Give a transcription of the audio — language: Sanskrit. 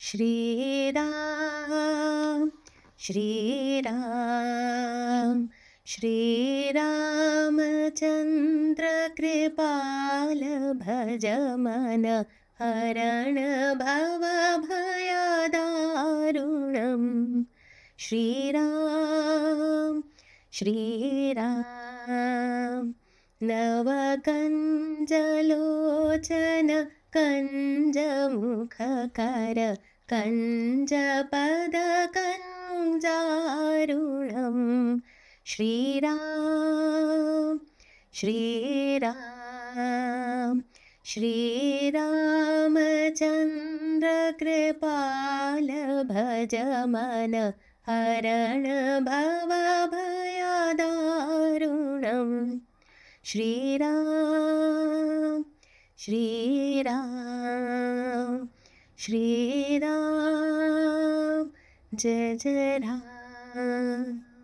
श्रीराम श्रीराम श्रीरामचन्द्र कृपाल भज मन हरण भव भयदारुणम् श्रीराम श्रीराम नवकञ्जलोचन कञ्जमुखकर कञ्जपदकञ्जारुणम् श्रीराम श्रीराम श्रीरामचन्द्र कृपाल भज मन हरण भव भयदारुणम् श्रीराम श्रीराम श्रीराम जय जय राम।